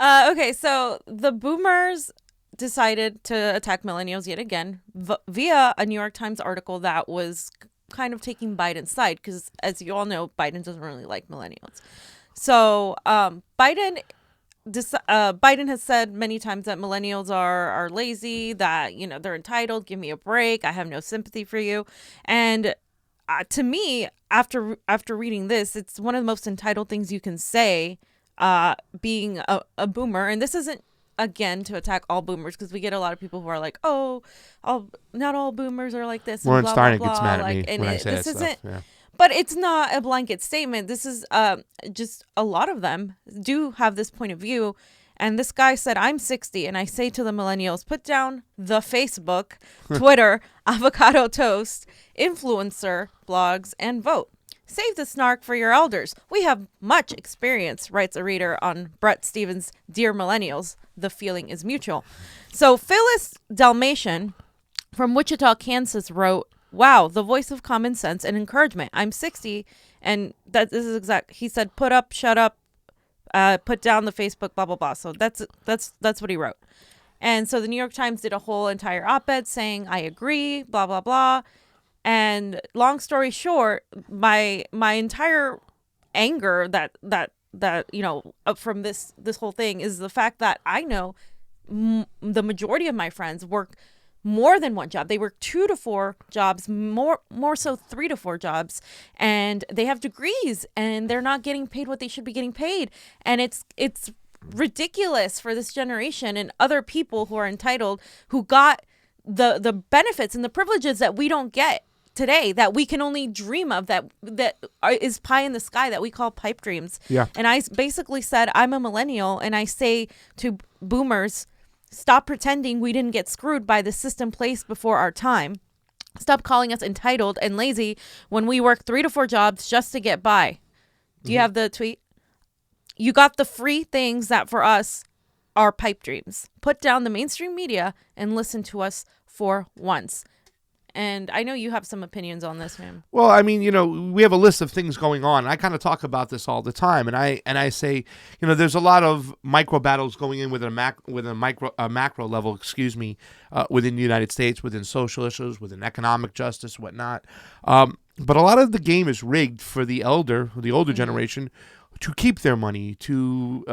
Okay, so the boomers decided to attack millennials yet again via a New York Times article that was kind of taking Biden's side because, as you all know, Biden doesn't really like millennials. So Biden has said many times that millennials are lazy, that they're entitled. Give me a break. I have no sympathy for you. And to me, after reading this, it's one of the most entitled things you can say. Being a boomer, and this isn't again to attack all boomers because we get a lot of people who are like, oh, not all boomers are like this. Warren And blah, Steiner blah, gets blah. mad at Like, me and when I say this that isn't. stuff. Yeah. But it's not a blanket statement. This is just a lot of them do have this point of view. And this guy said, I'm 60, and I say to the millennials, put down the Facebook, Twitter, avocado toast, influencer, blogs, and vote. Save the snark for your elders. We have much experience, writes a reader on Brett Stevens' Dear Millennials. The feeling is mutual. So Phyllis Dalmatian from Wichita, Kansas wrote, wow, the voice of common sense and encouragement. I'm 60, and this is exact. He said, put up, shut up, put down the Facebook, blah, blah, blah. So that's what he wrote. And so the New York Times did a whole entire op-ed saying, I agree, blah, blah, blah. And long story short, my entire anger that from this whole thing is the fact that I know the majority of my friends work more than one job. They work 2 to 4 jobs, more so 3 to 4 jobs, and they have degrees and they're not getting paid what they should be getting paid. And it's ridiculous for this generation and other people who are entitled, who got the benefits and the privileges that we don't get today, that we can only dream of, that is pie in the sky, that we call pipe dreams. Yeah. And I basically said, I'm a millennial, and I say to boomers, stop pretending we didn't get screwed by the system placed before our time. Stop calling us entitled and lazy when we work 3 to 4 jobs just to get by. Do you have the tweet? You got the free things that for us are pipe dreams. Put down the mainstream media and listen to us for once. And I know you have some opinions on this, ma'am. Well, I mean, we have a list of things going on. I kind of talk about this all the time, and I say, there's a lot of micro battles going in with a macro level, within the United States, within social issues, within economic justice, whatnot. But a lot of the game is rigged for the older generation to keep their money, to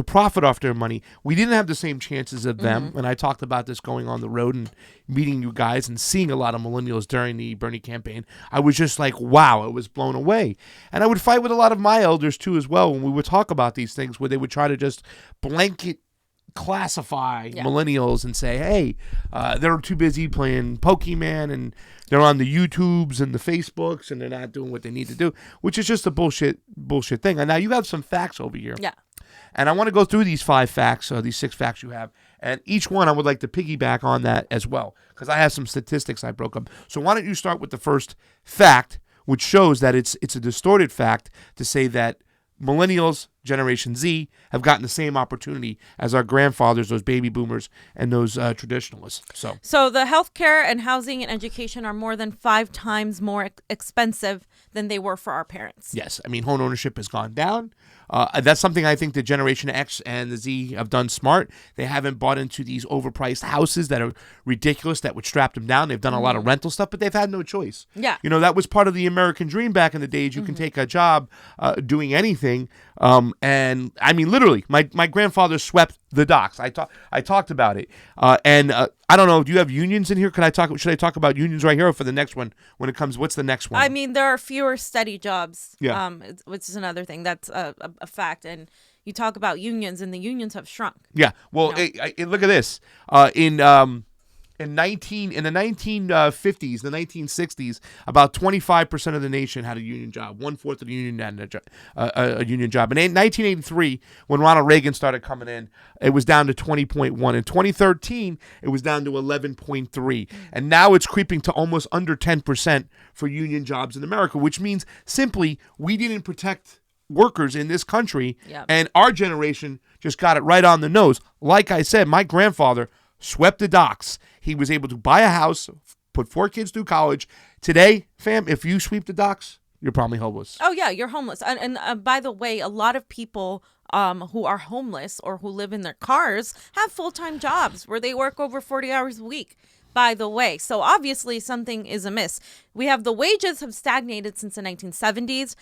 profit off their money. We didn't have the same chances of them, and I talked about this going on the road and meeting you guys and seeing a lot of millennials during the Bernie campaign. I was just like, wow, I was blown away. And I would fight with a lot of my elders too as well when we would talk about these things, where they would try to just blanket classify millennials and say, hey, they're too busy playing Pokemon and they're on the YouTubes and the Facebooks and they're not doing what they need to do, which is just a bullshit thing. And now you have some facts over here. Yeah. And I want to go through these 5 facts, or these 6 facts you have. And each one I would like to piggyback on that as well, because I have some statistics I broke up. So why don't you start with the first fact, which shows that it's a distorted fact to say that millennials, Generation Z, have gotten the same opportunity as our grandfathers, those baby boomers, and those traditionalists. So the healthcare and housing and education are more than 5 times more expensive than they were for our parents. Yes. I mean, home ownership has gone down. That's something I think the Generation X and the Z have done smart. They haven't bought into these overpriced houses that are ridiculous, that would strap them down. They've done a lot of rental stuff, but they've had no choice. Yeah. That was part of the American dream back in the days. You can take a job doing anything. And I mean, literally, my grandfather swept the docks. I talked about it. And I don't know, do you have unions in here? Should I talk about unions right here, or for the next one when it comes, what's the next one? I mean, there are fewer steady jobs. Yeah. Which is another thing. That's a fact. And you talk about unions, and the unions have shrunk. Yeah. Well, look at this. In the 1950s, the 1960s, about 25% of the nation had a union job. 1/4 of the union had a union job. And in 1983, when Ronald Reagan started coming in, it was down to 20.1. In 2013, it was down to 11.3. And now it's creeping to almost under 10% for union jobs in America, which means simply we didn't protect workers in this country. Yep. And our generation just got it right on the nose. Like I said, my grandfather swept the docks. He was able to buy a house, put 4 kids through college. Today, fam, if you sweep the docks, you're probably homeless. Oh, yeah, you're homeless. And by the way, a lot of people who are homeless or who live in their cars have full-time jobs where they work over 40 hours a week, by the way. So obviously something is amiss. We have the wages have stagnated since the 1970s.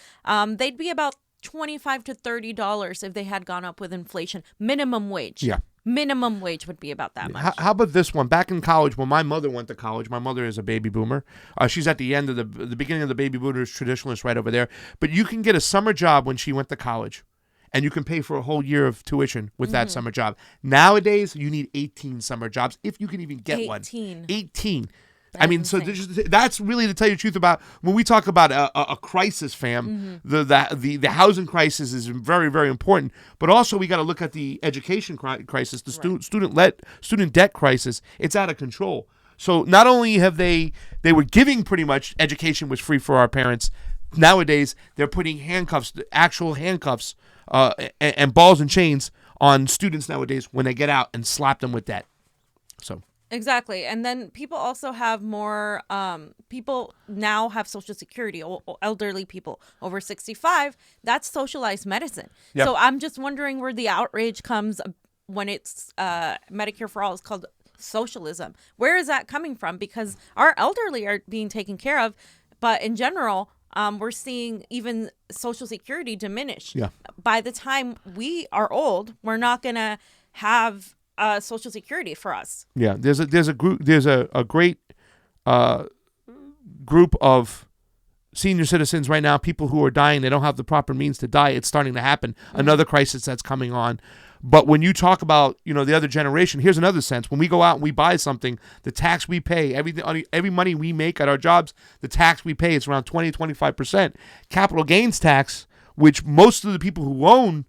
They'd be about $25 to $30 if they had gone up with inflation. Minimum wage. Yeah. Minimum wage would be about that much. How about this one? Back in college, when my mother went to college, my mother is a baby boomer. She's at the end of the beginning of the baby boomers, traditionalist right over there. But you can get a summer job when she went to college, and you can pay for a whole year of tuition with that summer job. Nowadays, you need 18 summer jobs if you can even get one. 18. I mean, so that's really, to tell you the truth, about when we talk about a crisis, fam. The housing crisis is very, very important, but also we got to look at the education crisis, the student debt crisis. It's out of control. So not only have they were giving pretty much education was free for our parents. Nowadays they're putting actual handcuffs, and balls and chains on students nowadays when they get out and slap them with debt. So. Exactly. And then people also have more, people now have Social Security, elderly people over 65. That's socialized medicine. Yep. So I'm just wondering where the outrage comes when it's Medicare for All is called socialism. Where is that coming from? Because our elderly are being taken care of, but in general, we're seeing even Social Security diminish. Yeah. By the time we are old, we're not going to have Social Security for us. Yeah, there's a great group of senior citizens right now, people who are dying. They don't have the proper means to die. It's starting to happen. Another crisis that's coming on. But when you talk about, the other generation, here's another sense. When we go out and we buy something, the tax we pay, every money we make at our jobs, the tax we pay is around 20-25%. Capital gains tax, which most of the people who own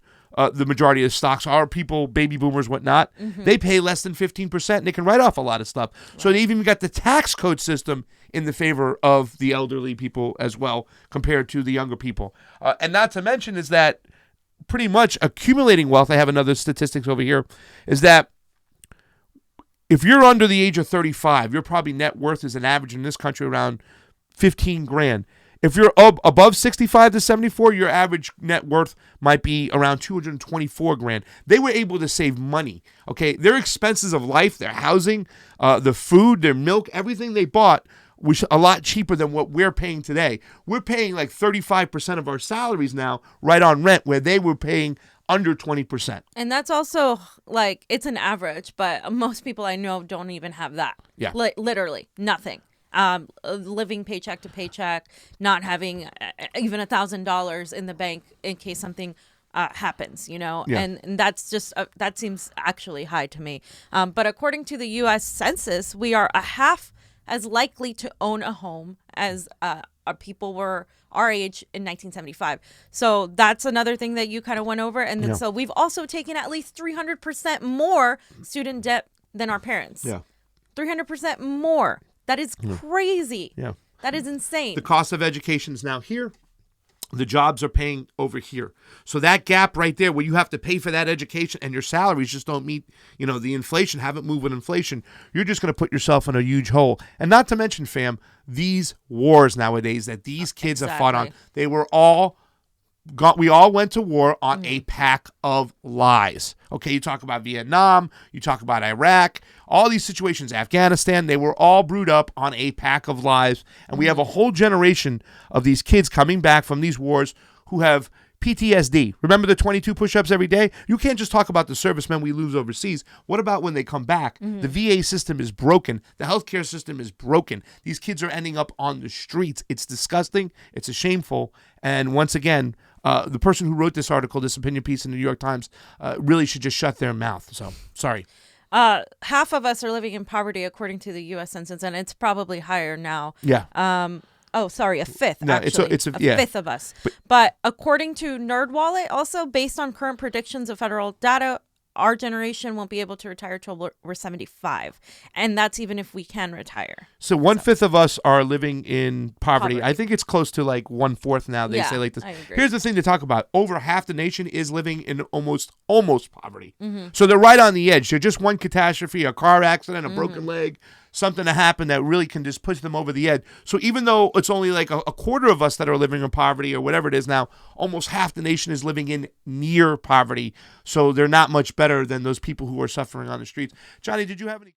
the majority of stocks are people, baby boomers, whatnot. They pay less than 15%, and they can write off a lot of stuff. Right. So they even got the tax code system in the favor of the elderly people as well, compared to the younger people. And not to mention is that pretty much accumulating wealth, I have another statistics over here, is that if you're under the age of 35, your probably net worth is an average in this country around 15 grand. If you're above 65 to 74, your average net worth might be around 224 grand. They were able to save money. Okay, their expenses of life, their housing, the food, their milk, everything they bought was a lot cheaper than what we're paying today. We're paying like 35% of our salaries now right on rent, where they were paying under 20%. And that's also like, it's an average, but most people I know don't even have that. Yeah. Literally nothing. Living paycheck to paycheck, not having even $1,000 in the bank in case something happens, Yeah. and that's just that seems actually high to me. But according to the U.S. Census, we are a half as likely to own a home as our people were our age in 1975. So that's another thing that you kind of went over. And then so we've also taken at least 300% more student debt than our parents. Yeah. 300% more. That is crazy. Yeah. That is insane. The cost of education is now here. The jobs are paying over here. So that gap right there where you have to pay for that education and your salaries just don't meet, the inflation, haven't moved with inflation, you're just going to put yourself in a huge hole. And not to mention, fam, these wars nowadays that these kids have fought on, we all went to war on a pack of lies. Okay, you talk about Vietnam, you talk about Iraq, all these situations, Afghanistan, they were all brewed up on a pack of lies. And we have a whole generation of these kids coming back from these wars who have PTSD. Remember the 22 push-ups every day? You can't just talk about the servicemen we lose overseas. What about when they come back? The VA system is broken. The healthcare system is broken. These kids are ending up on the streets. It's disgusting. It's shameful. And once again, the person who wrote this article, this opinion piece in the New York Times, really should just shut their mouth. So, sorry. Half of us are living in poverty, according to the U.S. Census, and it's probably higher now. Yeah. A fifth, no, actually. It's a fifth of us. But according to NerdWallet, also based on current predictions of federal data, our generation won't be able to retire till we're 75. And that's even if we can retire. So 1/5 of us are living in poverty. I think it's close to like 1/4 now. They say like this. I agree. Here's the thing to talk about. Over half the nation is living in almost poverty. So they're right on the edge. They're just one catastrophe, a car accident, a broken leg, something to happen that really can just push them over the edge. So even though it's only like a quarter of us that are living in poverty or whatever it is now, almost half the nation is living in near poverty. So they're not much better than those people who are suffering on the streets. Johnny, did you have any?